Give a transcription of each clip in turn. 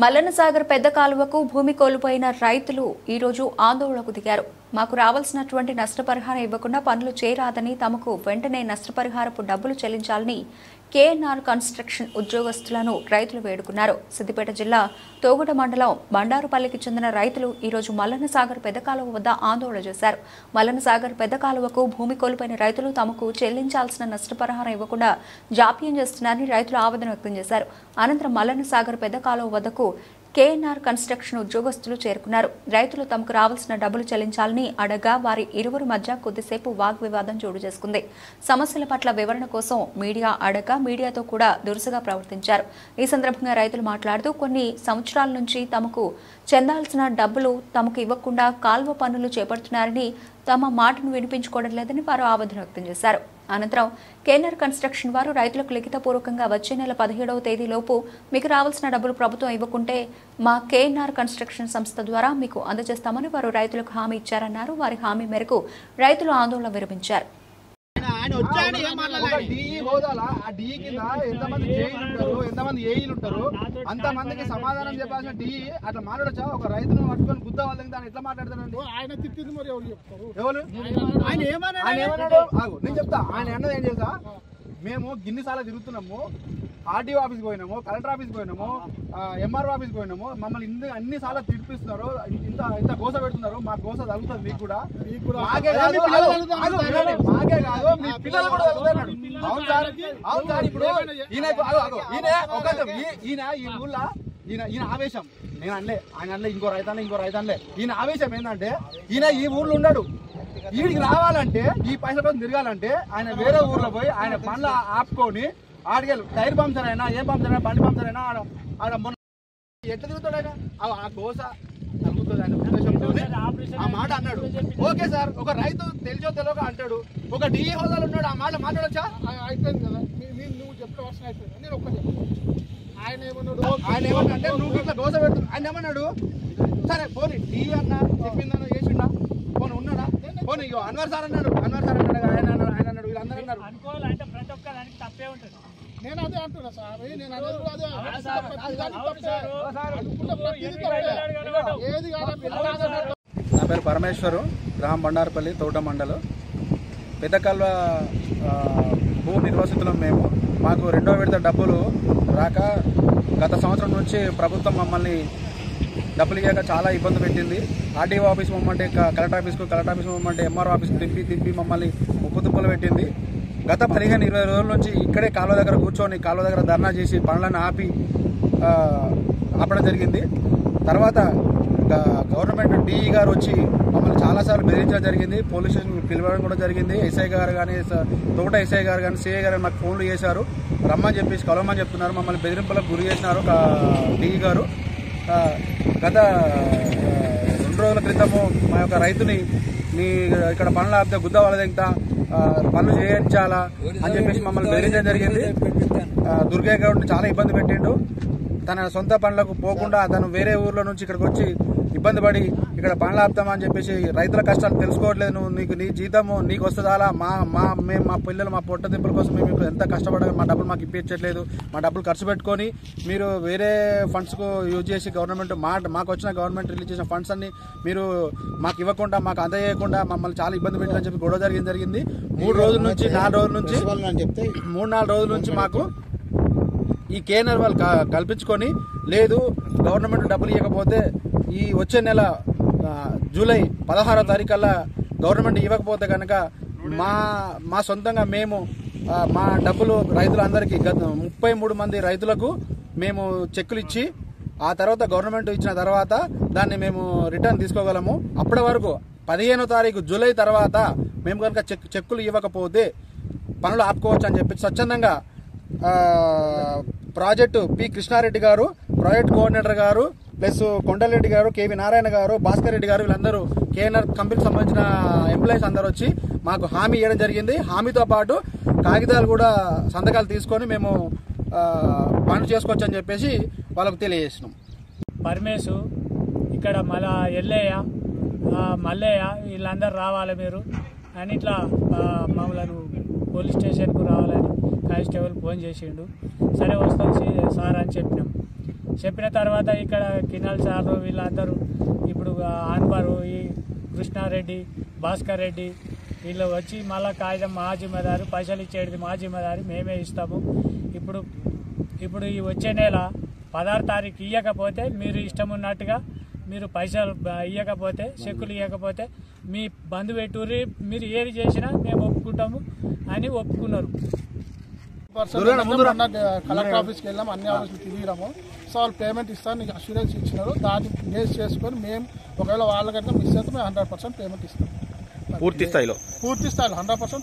మల్లన్నసాగర్ పెద్ద కాలువకు భూమి కోల్పోయిన రైతులు ఈ రోజు ఆందోళనకు దిగారు. మాకు రావాల్సినటువంటి నష్టపరిహారం ఇవ్వకుండా పనులు చేయరాదని, తమకు వెంటనే నష్టపరిహారపు డబ్బులు చెల్లించాలని కేఎన్ఆర్ కన్స్ట్రక్షన్ ఉద్యోగస్తులను రైతులు వేడుకున్నారు. సిద్దిపేట జిల్లా తోగుట మండలం బండారుపల్లికి చెందిన రైతులు ఈ రోజు మల్లన్నసాగర్ పెద్ద కాలువ వద్ద ఆందోళన చేశారు. మల్లన్నసాగర్ పెద్ద కాలువకు భూమి కోల్పోయిన రైతులు తమకు చెల్లించాల్సిన నష్టపరిహారం ఇవ్వకుండా జాప్యం చేస్తున్నారని రైతులు ఆవేదన వ్యక్తం చేశారు. అనంతరం మల్లన్నసాగర్ పెద్ద కాలువ వద్దకు కేఎన్ఆర్ కన్స్ట్రక్షన్ ఉద్యోగస్తులు చేరుకున్నారు. రైతులు తమకు రావాల్సిన డబ్బులు చెల్లించాలని అడగా వారి ఇరువురి మధ్య కొద్దిసేపు వాగ్వివాదం చోటు చేసుకుంది. సమస్యల పట్ల వివరణ కోసం మీడియా అడగా మీడియాతో కూడా దురుసుగా ప్రవర్తించారు. ఈ సందర్భంగా రైతులు మాట్లాడుతూ కొన్ని సంవత్సరాల నుంచి తమకు చెందాల్సిన డబ్బులు తమకు ఇవ్వకుండా కాల్వ పనులు చేపడుతున్నారని, తమ మాటను వినిపించుకోవడం లేదని వారు ఆవేదన వ్యక్తం చేశారు. అనంతరం కేఎన్ఆర్ కన్స్ట్రక్షన్ వారు రైతులకు లిఖితపూర్వకంగా వచ్చే నెల 17వ తేదీలోపు మీకు రావాల్సిన డబ్బులు ప్రభుత్వం ఇవ్వకుంటే మా కేఎన్ఆర్ కన్స్ట్రక్షన్ సంస్థ ద్వారా మీకు అందజేస్తామని వారు రైతులకు హామీ ఇచ్చారన్నారు. వారి హామీ మేరకు రైతులు ఆందోళన విరమించారు. ఎంతమంది ఏఈలు ఉంటారు, అంతమందికి సమాధానం చెప్పాల్సిన డి అట్లా మాట్లాడచ్చా? ఒక రైతును పట్టుకొని గుద్ద వాళ్ళకి దాన్ని ఎట్లా మాట్లాడతారండి? ఆయన తిట్టింది మరి ఎవరు చెప్తారు? ఎవరు ఆయన ఏమన్నాడు? నేను చెప్తా. ఆయన అన్నది ఏం చేసా, మేము గిన్నిసార్లు తిరుగుతున్నాము, ఆర్డీఓ ఆఫీస్కి పోయినాము, కలెక్టర్ ఆఫీస్కి పోయినాము, ఎంఆర్ఓ ఆఫీస్కి పోయినాము, మమ్మల్ని అన్నిసార్లు తిడిపిస్తున్నారు, ఇంత గోస పెడుతున్నారు. మా గోస తగ్గుతుంది మీకు కూడా, మాకే కాదు మీ పిల్లలు కూడా తగ్గుతున్నాడు. అవును సార్, అవును సార్. ఇప్పుడు ఈయన ఈ ఊళ్ళో ఈయన ఆవేశం, నేను అనలే, ఆయన అనలే, ఇంకో రైతాన్లే. ఈయన ఆవేశం ఏంటంటే, ఈయన ఈ ఊర్లో ఉన్నాడు, వీడికి రావాలంటే ఈ పైసల కోసం తిరగాలంటే ఆయన వేరే ఊర్లో పోయి ఆయన పనులు ఆపుకొని ఆడికెళ్ళి టైర్ పంక్చర్ అయినా ఏం పంక్చర్ అయినా బండి పంక్చర్ అయినా ఆడ మొన్న ఎట్లా తిరుగుతాడు ఆయన? ఆ గోస తగ్గుతుంది ఆయన ఉద్దేశంతో ఆ మాట అన్నాడు. ఓకే సార్, ఒక రైతు తెలిసో తెలియక అంటాడు, ఒక డిఈ హోదాలు ఉన్నాడు, ఆ మాట మాట్లాడొచ్చా? అయిపోయింది కదా, నువ్వు చెప్పవలసిన అయిపోయింది. నేను ఒక్క ఆయన ఏమన్నాడు, నువ్వు ఇట్లా గోస పెడుతుంది. ఆయన ఏమన్నాడు, సరే పోనీ డిఈ అన్నా చెప్పిందన్నా చేసిండా, పోనీ ఉన్నాడా, పోనీ అన్వర్ సార్ అన్నాడు, ఆయన అన్నాడు, వీళ్ళందరూ అన్నారు. అనుకోవాలంటే ప్రతి ఒక్క దానికి తప్పే ఉంటుంది. నేను అదే అంటున్నా సార్, నేను నా పేరు పరమేశ్వరు, గ్రామం బండారుపల్లి, తోట మండలం. పెద్ద కాలువ భూ నిర్వాసితులం మేము. మాకు రెండో విడత డబ్బులు రాక గత సంవత్సరం నుంచి ప్రభుత్వం మమ్మల్ని డబ్బులు ఇవ్వక చాలా ఇబ్బంది పెట్టింది. ఆర్డీఓ ఆఫీస్ మమ్మంటే కలెక్టర్ ఆఫీస్ మమ్మంటే ఎంఆర్ఓ ఆఫీస్కి తిప్పి మమ్మల్ని ముప్పుతుప్పులు పెట్టింది. గత 15-20 రోజుల నుంచి ఇక్కడే కాలువ దగ్గర కూర్చొని కాలువ దగ్గర ధర్నా చేసి పనులను ఆపడం జరిగింది. తర్వాత గవర్నమెంట్ డిఈ గారు వచ్చి మమ్మల్ని చాలాసార్లు బెదిరించడం జరిగింది. పోలీస్ స్టేషన్ పిలవడం కూడా జరిగింది. ఎస్ఐ గారు కానీ, తోట ఎస్ఐ గారు కానీ, సిఐ గారు మాకు ఫోన్లు చేశారు, రమ్మని చెప్పేసి కలవమని చెప్తున్నారు. మమ్మల్ని బెదిరింపులకు గురి చేసినారు డిఈ గారు. గత 2 రోజుల క్రితము మా యొక్క రైతుని ఇక్కడ పనులు ఆపితే గుద్ద వాళ్ళ పనులు చేయించాలా అని చెప్పేసి మమ్మల్ని బెదిరించడం జరిగింది. దుర్గయ్య గౌడ్ని చాలా ఇబ్బంది పెట్టిండు. తన సొంత పనులకు పోకుండా తను వేరే ఊర్లో నుంచి ఇక్కడికి వచ్చి ఇబ్బంది పడి ఇక్కడ పనులు ఆపుతామని చెప్పేసి రైతుల కష్టాలు తెలుసుకోవట్లేదు, నువ్వు నీ జీతము నీకు వస్తుందా, మేము మా పిల్లలు మా పొట్ట దింపుల కోసం మేము ఇప్పుడు ఎంత కష్టపడాలి, మా డబ్బులు మాకు ఇప్పించట్లేదు, మా డబ్బులు ఖర్చు పెట్టుకొని మీరు వేరే ఫండ్స్కు యూజ్ చేసి గవర్నమెంట్ మాకు వచ్చిన గవర్నమెంట్ రిలీజ్ చేసిన ఫండ్స్ అన్ని మీరు మాకు ఇవ్వకుండా, మాకు అందజేయకుండా మమ్మల్ని చాలా ఇబ్బంది పెట్టాలని చెప్పి గొడవ జరిగింది. 3 రోజుల నుంచి 4 రోజుల నుంచి 3-4 రోజుల నుంచి మాకు ఈ కేఎన్ఆర్ వాళ్ళు కల్పించుకొని, లేదు గవర్నమెంట్ డబ్బులు ఇవ్వకపోతే ఈ వచ్చే నెల జూలై 16వ తారీఖుల్లా గవర్నమెంట్ ఇవ్వకపోతే కనుక మా సొంతంగా మేము మా డబ్బులు రైతులందరికీ 33 మంది రైతులకు మేము చెక్కులు ఇచ్చి, ఆ తర్వాత గవర్నమెంట్ ఇచ్చిన తర్వాత దాన్ని మేము రిటర్న్ తీసుకోగలము. అప్పటి వరకు 15వ తారీఖు జూలై తర్వాత మేము కనుక చెక్కులు ఇవ్వకపోతే పనులు ఆపుకోవచ్చు అని చెప్పి స్వచ్ఛందంగా ప్రాజెక్టు పి కృష్ణారెడ్డి గారు, ప్రాజెక్ట్ కోఆర్డినేటర్ గారు, ప్లస్ కొండలరెడ్డి గారు, కేవి నారాయణ గారు, భాస్కర్ రెడ్డి గారు, వీళ్ళందరూ కేఎన్ఆర్ కంపెనీకి సంబంధించిన ఎంప్లాయీస్ అందరూ వచ్చి మాకు హామీ ఇవ్వడం జరిగింది. హామీతో పాటు కాగితాలు కూడా సంతకాలు తీసుకొని మేము పనులు చేసుకోవచ్చు అని చెప్పేసి వాళ్ళకు తెలియజేసినాం. పరమేశు ఇక్కడ మళ్ళా ఎల్లయ్య, మల్లయ్య వీళ్ళందరూ రావాలి మీరు అని ఇట్లా మమ్మల్ని పోలీస్ స్టేషన్కు రావాలని కానిస్టేబుల్ ఫోన్ చేసిండు. సరే వస్తాం సార్ అని చెప్పినాం. చెప్పిన తర్వాత ఇక్కడ కినాల్ సార్లు వీళ్ళందరూ ఇప్పుడు అన్వరు ఈ కృష్ణారెడ్డి భాస్కర్ రెడ్డి వీళ్ళు వచ్చి మళ్ళీ కాగితం మా జిమ్మదారు పైసలు ఇచ్చేది మా జిమ్మదారి మేమే ఇస్తాము. ఇప్పుడు ఈ వచ్చే నెల 16 తారీఖు ఇవ్వకపోతే మీరు ఇష్టం ఉన్నట్టుగా మీరు పైసలు ఇవ్వకపోతే చెక్కులు ఇవ్వకపోతే మీ బంధు పెట్టుర్రి, మీరు ఏది చేసినా మేము ఒప్పుకుంటాము అని ఒప్పుకున్నారు. కలెక్టర్ ఆఫీస్కి వెళ్ళాం, అన్ని ఆఫీసులు తిరిగినాము. సో వాళ్ళు పేమెంట్ ఇస్తాను నీకు అష్యూరెన్స్ ఇచ్చినారు. దాన్ని బేస్ చేసుకొని మేము ఒకవేళ వాళ్ళకంటే మిస్ అయితే మేము 100% పేమెంట్ ఇస్తాం. పూర్తి స్థాయిలో 100%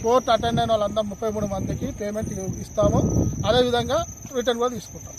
కోర్టు అటెండ్ అయిన వాళ్ళందరూ 33 మందికి పేమెంట్ ఇస్తాము. అదేవిధంగా రిటర్న్ కూడా తీసుకుంటాం.